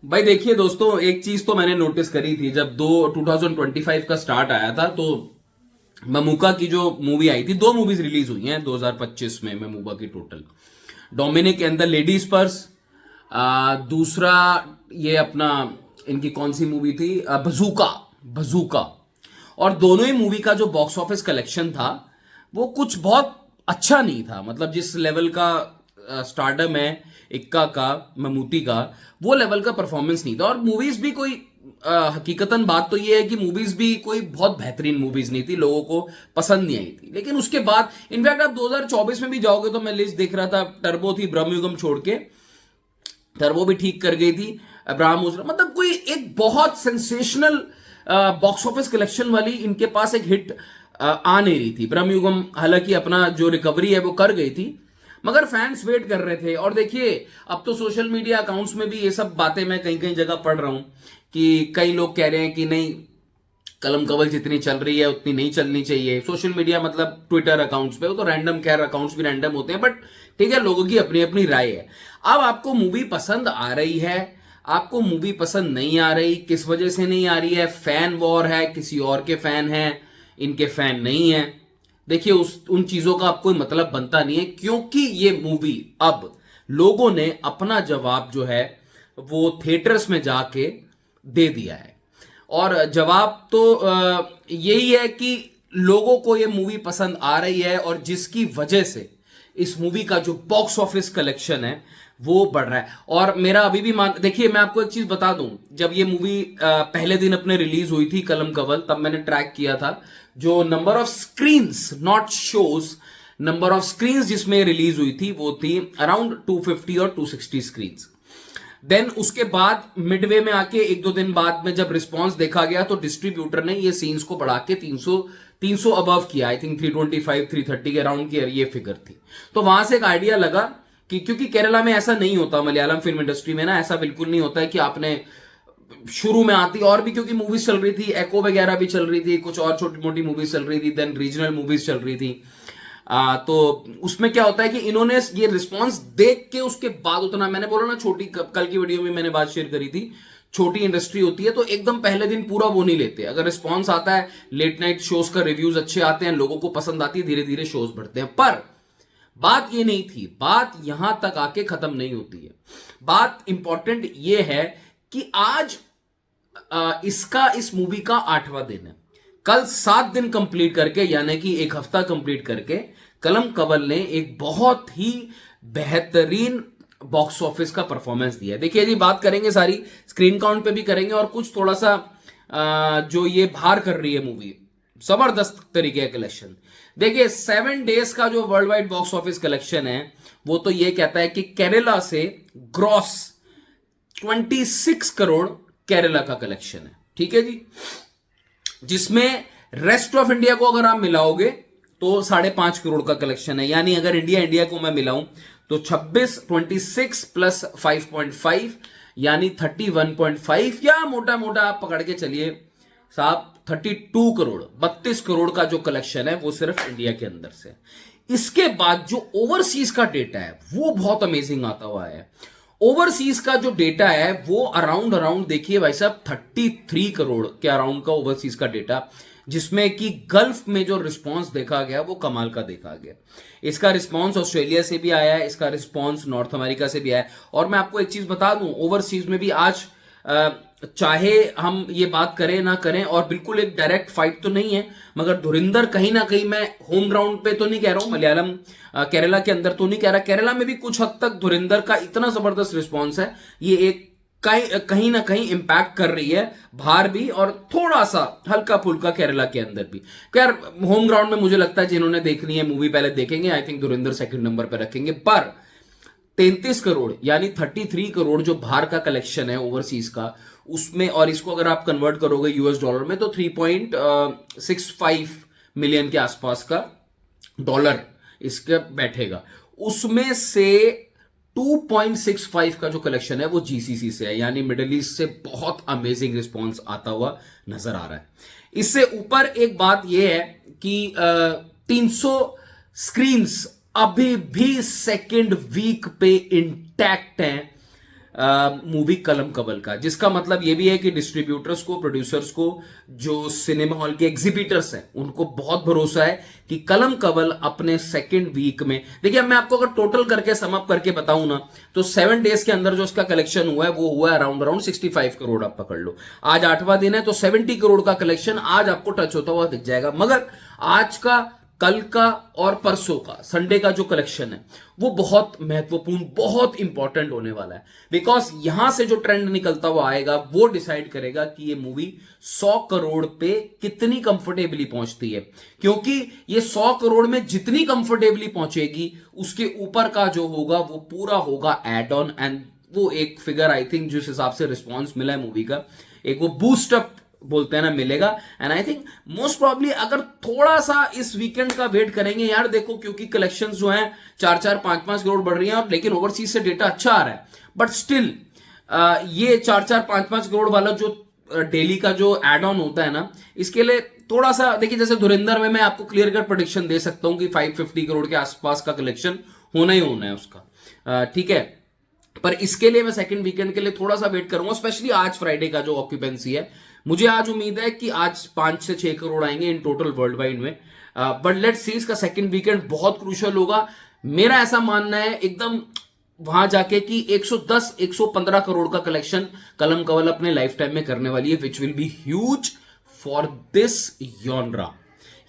भाई देखिए दोस्तों, एक चीज तो मैंने नोटिस करी थी जब 2025 का स्टार्ट आया था। तो ममूका की जो मूवी आई थी, दो मूवीज रिलीज हुई हैं 2025 में ममूका की total. Dominic and the ladies purse, दूसरा ये अपना इनकी कौन सी मूवी थी, बजूका। बजूका। और दोनों ही मूवी का जो बॉक्स ऑफिस कलेक्शन था वो कुछ बहुत अच्छा नहीं था। मतलब जिस लेवल का स्टारडम है इक्का का, ममूटी का, वो लेवल का परफॉर्मेंस नहीं था। और मूवीज भी कोई हकीकतन बात तो ये है कि मूवीज भी कोई बहुत बेहतरीन मूवीज नहीं थी, लोगों को पसंद नहीं आई थी। लेकिन उसके बाद इनफैक्ट आप 2024 में भी जाओगे तो मैं लिस्ट देख रहा था, टर्बो थी ब्रह्मयुगम छोड़ के, टर्बो भी ठीक कर गई थी, अब्राहम उजरा, मतलब कोई एक बहुत सेंसेशनल बॉक्स ऑफिस कलेक्शन वाली इनके पास एक हिट आ नहीं रही थी। ब्रह्मयुगम हालांकि अपना जो रिकवरी है वो कर गई थी, मगर फैंस वेट कर रहे थे। और देखिए, अब तो सोशल मीडिया अकाउंट्स में भी ये सब बातें मैं कहीं कहीं जगह पढ़ रहा हूं कि कई लोग कह रहे हैं कि नहीं, कलम कवल जितनी चल रही है उतनी नहीं चलनी चाहिए। सोशल मीडिया मतलब ट्विटर अकाउंट्स पे, वो तो रैंडम, खैर अकाउंट्स भी रैंडम होते हैं, बट ठीक है, लोगों की अपनी अपनी राय है। अब आपको मूवी पसंद आ रही है, आपको मूवी पसंद नहीं आ रही, किस वजह से नहीं आ रही है? फैन वॉर है, किसी और के फैन है, इनके फैन नहीं है। देखिए, उस उन चीजों का अब कोई मतलब बनता नहीं है, क्योंकि ये मूवी अब लोगों ने अपना जवाब जो है वो थिएटर्स में जाके दे दिया है। और जवाब तो यही है कि लोगों को ये मूवी पसंद आ रही है, और जिसकी वजह से इस मूवी का जो बॉक्स ऑफिस कलेक्शन है वो बढ़ रहा है। और मेरा अभी भी मान, देखिए मैं आपको एक चीज बता दूं, जब ये मूवी पहले दिन अपने रिलीज हुई थी कलम कवल, तब मैंने ट्रैक किया था जो number of screens, not shows, number of screens जिसमें रिलीज हुई थी वो थी अराउंड 250 और 260 स्क्रीन्स। देन उसके बाद मिडवे में आके एक दो दिन बाद में जब रिस्पांस देखा गया तो डिस्ट्रीब्यूटर ने ये सीन्स को बढ़ा के 300 अबव किया। आई थिंक 325 330 के अराउंड की ये फिगर थी। तो वहां से एक आइडिया लगा कि क्योंकि केरला में ऐसा नहीं होता, मलयालम फिल्म इंडस्ट्री में ना ऐसा बिल्कुल नहीं होता है कि आपने शुरू में आती, और भी क्योंकि मूवीज चल रही थी, एको वगैरह भी चल रही थी, कुछ और छोटी मोटी मूवीज चल रही थी, देन रीजनल मूवीज चल रही थी। तो उसमें क्या होता है कि इन्होंने ये रिस्पांस देख के उसके बाद उतना, मैंने बोला ना, छोटी कल की वीडियो में मैंने बात शेयर करी थी, छोटी इंडस्ट्री होती है तो एकदम पहले दिन पूरा वो नहीं लेते। अगर रिस्पांस आता है, लेट नाइट शोज का रिव्यूज अच्छे आते हैं, लोगों को पसंद आती है, धीरे धीरे शोज बढ़ते हैं। पर बात ये नहीं थी, बात यहां तक आके खत्म नहीं होती है। बात इंपॉर्टेंट ये है कि आज इस मूवी का 8वां दिन है। कल 7 दिन कंप्लीट करके, यानी कि एक हफ्ता कंप्लीट करके, कलम कवल ने एक बहुत ही बेहतरीन बॉक्स ऑफिस का परफॉर्मेंस दिया है। देखिए जी, बात करेंगे सारी स्क्रीन काउंट पे भी करेंगे, और कुछ थोड़ा सा जो ये बाहर कर रही है मूवी, जबरदस्त तरीके का कलेक्शन। देखिए, 7 डेज का जो world wide box office collection है वो तो ये कहता है कि केरला से ग्रॉस 26 करोड़ केरला का कलेक्शन है। ठीक है जी, जिसमें रेस्ट ऑफ इंडिया को अगर आप मिलाओगे तो 5.5 करोड़ का कलेक्शन है। यानी अगर इंडिया को मैं मिलाऊं तो 26 प्लस 5.5 यानी 31.5, या मोटा मोटा आप पकड़ के चलिए साहब 32 करोड़, 32 करोड़ का जो कलेक्शन है वो सिर्फ इंडिया के अंदर से। इसके बाद जो ओवरसीज का डेटा है वो बहुत अमेजिंग आता हुआ है। ओवरसीज का जो डेटा है वो अराउंड देखिए भाई साहब 33 करोड़ के अराउंड का ओवरसीज का डेटा, जिसमें कि गल्फ में जो रिस्पांस देखा गया वो कमाल का देखा गया। इसका रिस्पांस ऑस्ट्रेलिया से भी आया है, इसका रिस्पांस नॉर्थ अमेरिका से भी आया है। और मैं आपको एक चीज बता दूं, ओवरसीज में भी आज चाहे हम ये बात करें ना करें, और बिल्कुल एक डायरेक्ट फाइट तो नहीं है, मगर धुरिंदर कहीं ना कहीं, मैं होम ग्राउंड पे तो नहीं कह रहा हूं, मलयालम केरला के अंदर तो नहीं कह रहा, केरला में भी कुछ हद तक धुरिंदर का इतना जबरदस्त रिस्पॉन्स है, ये एक कहीं ना कहीं इंपैक्ट कर रही है बाहर भी, और थोड़ा सा हल्का फुल्का केरला के अंदर भी। यार होम ग्राउंड में मुझे लगता है जिन्होंने देखनी है मूवी पहले देखेंगे, आई थिंक धुरिंदर सेकंड नंबर पर रखेंगे। पर 33 करोड़ यानी 33 करोड़ जो बाहर का कलेक्शन है ओवरसीज का, उसमें, और इसको अगर आप कन्वर्ट करोगे यूएस डॉलर में तो 3.65 मिलियन के आसपास का डॉलर इसका बैठेगा। उसमें से 2.65 का जो कलेक्शन है वो जीसीसी से है, यानी मिडिल ईस्ट से बहुत अमेजिंग रिस्पॉन्स आता हुआ नजर आ रहा है। इससे ऊपर एक बात यह है कि 300 स्क्रीन्स अभी भी सेकेंड वीक पे इंटैक्ट हैं मूवी कलम कबल का, जिसका मतलब ये भी है कि डिस्ट्रीब्यूटर्स को, प्रोड्यूसर्स को, जो सिनेमा हॉल के एग्जीबिटर्स हैं, उनको बहुत भरोसा है कि कलम कबल अपने सेकेंड वीक में, देखिए अब मैं आपको अगर टोटल करके सम अप करके बताऊं ना, तो 7 डेज के अंदर जो उसका कलेक्शन हुआ है वो हुआ है अराउंड 65 करोड़, आप पकड़ लो। आज 8वां दिन है तो 70 करोड़ का कलेक्शन आज आपको टच होता हुआ दिख जाएगा। मगर आज का, कल का और परसों का, संडे का जो कलेक्शन है वो बहुत महत्वपूर्ण, बहुत इंपॉर्टेंट होने वाला है, बिकॉज यहां से जो ट्रेंड निकलता हुआ आएगा वो डिसाइड करेगा कि ये मूवी 100 करोड़ पे कितनी कंफर्टेबली पहुंचती है। क्योंकि ये 100 करोड़ में जितनी कंफर्टेबली पहुंचेगी उसके ऊपर का जो होगा वो पूरा होगा एड ऑन, एंड वो एक फिगर आई थिंक जिस हिसाब से रिस्पॉन्स मिला है मूवी का, एक वो बूस्ट अप बोलते हैं ना, मिलेगा। And I think most probably अगर थोड़ा सा इस वीकेंड का वेट करेंगे यार, देखो क्योंकि कलेक्शंस जो हैं 4-4, 5-5 करोड़ बढ़ रही हैं, और लेकिन ओवरसीज से डेटा अच्छा आ रहा है, बट स्टिल ये 4-4, 5-5 करोड़ वाला जो डेली का जो एड ऑन होता है ना, इसके लिए थोड़ा सा देखिए, जैसे धुरंधर में मैं आपको क्लियर कट प्रेडिक्शन दे सकता हूं कि 550 करोड़ के आसपास का कलेक्शन होना ही होना है उसका, ठीक है। पर इसके लिए मैं सेकंड वीकेंड के लिए थोड़ा सा वेट करूंगा, स्पेशली आज फ्राइडे का जो ऑक्यूपेंसी है, मुझे आज उम्मीद है कि आज 5 से 6 करोड़ आएंगे इन टोटल वर्ल्ड वाइड में। बट लेट्स सी, इसका सेकंड वीकेंड बहुत क्रूशियल होगा। मेरा ऐसा मानना है एकदम वहां जाके कि 110-115 करोड़ का कलेक्शन कलम कवल अपने लाइफ टाइम में करने वाली है, which will be huge for this genre.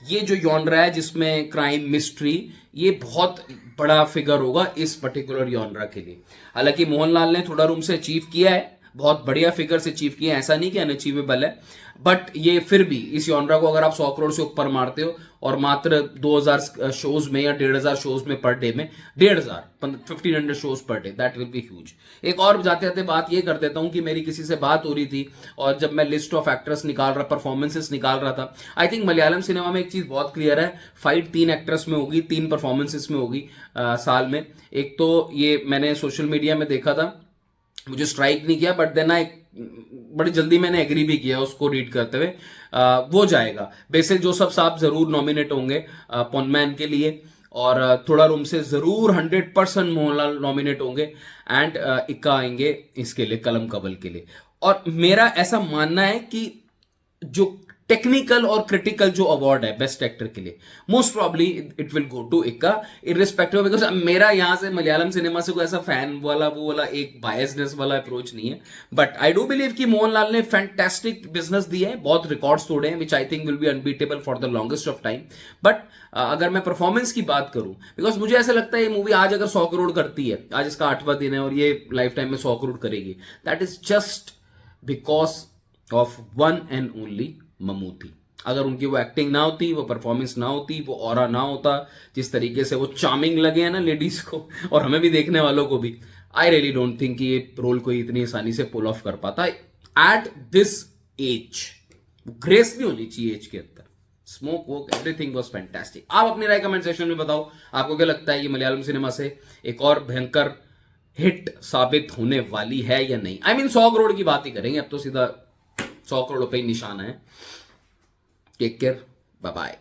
ये जो यॉनरा है जिसमें क्राइम, मिस्ट्री, ये बहुत बड़ा फिगर होगा इस पर्टिकुलर यॉनरा के लिए। हालांकि मोहनलाल ने थोड़ा रूम से अचीव किया है, बहुत बढ़िया फिगर से अचीव किया है, ऐसा नहीं कि अनअचीवेबल है, बट ये फिर भी इस यॉनरा को अगर आप 100 करोड़ से ऊपर मारते हो और मात्र 2000 शोज में या 1500 शोज में पर डे में, 1500 shows per day, that will be huge. एक और जाते जाते बात ये कर देता हूं कि मेरी किसी से बात हो रही थी और जब मैं लिस्ट ऑफ एक्ट्रेस निकाल रहा, परफॉर्मेंसेस निकाल रहा था, आई थिंक मलयालम सिनेमा में एक चीज बहुत क्लियर है, फाइट 3 एक्ट्रेस में होगी, 3 परफॉर्मेंसेस में होगी साल में। एक तो ये मैंने सोशल मीडिया में देखा था, मुझे स्ट्राइक नहीं किया, बट देन आई बड़ी जल्दी मैंने एग्री भी किया उसको रीड करते हुए, वो जाएगा। बेसिल जोसेफ साहब जरूर नॉमिनेट होंगे पॉनमैन के लिए, और थोड़ा रूम से जरूर 100% मोहनलाल नॉमिनेट होंगे, एंड इक्का आएंगे इसके लिए, कलम कबल के लिए। और मेरा ऐसा मानना है कि जो टेक्निकल और क्रिटिकल जो अवार्ड है बेस्ट एक्टर के लिए, most probably it will go to Ikka, irrespective, because मेरा यहां से मलयालम सिनेमा से कोई ऐसा फैन वाला वो वाला एक बायसनेस वाला अप्रोच नहीं है, बट आई डू बिलीव कि मोहनलाल ने फैंटास्टिक बिजनेस दिया है, बहुत रिकॉर्ड्स तोड़े हैं, which I think will be unbeatable for the longest of time. But अगर मैं परफॉर्मेंस की बात करूं, बिकॉज मुझे ऐसा लगता है ये मूवी आज अगर 100 करोड़ करती है, आज इसका 8वां दिन है और ये लाइफ टाइम में 100 करोड़ करेगी, that is just because of one and only Mammootty. अगर उनकी वो एक्टिंग ना होती, वो परफॉर्मेंस ना होती, वो ऑरा ना होता, जिस तरीके से वो चार्मिंग लगे हैं ना लेडीज को और हमें भी देखने वालों को भी, आई रियली डोंट थिंक कि ये रोल कोई इतनी आसानी से पुल ऑफ कर पाता एट दिस एज। ग्रेस नहीं होनी चाहिए एज के अंदर, smoke woke everything was fantastic. आप अपनी राय कमेंट सेक्शन में बताओ, आपको क्या लगता है ये मलयालम सिनेमा से एक और भयंकर हिट साबित होने वाली है या नहीं। आई मीन 100 करोड़ की बात ही करेंगे, अब तो सीधा 100 करोड़ रुपए ही निशान है। Take care, bye bye.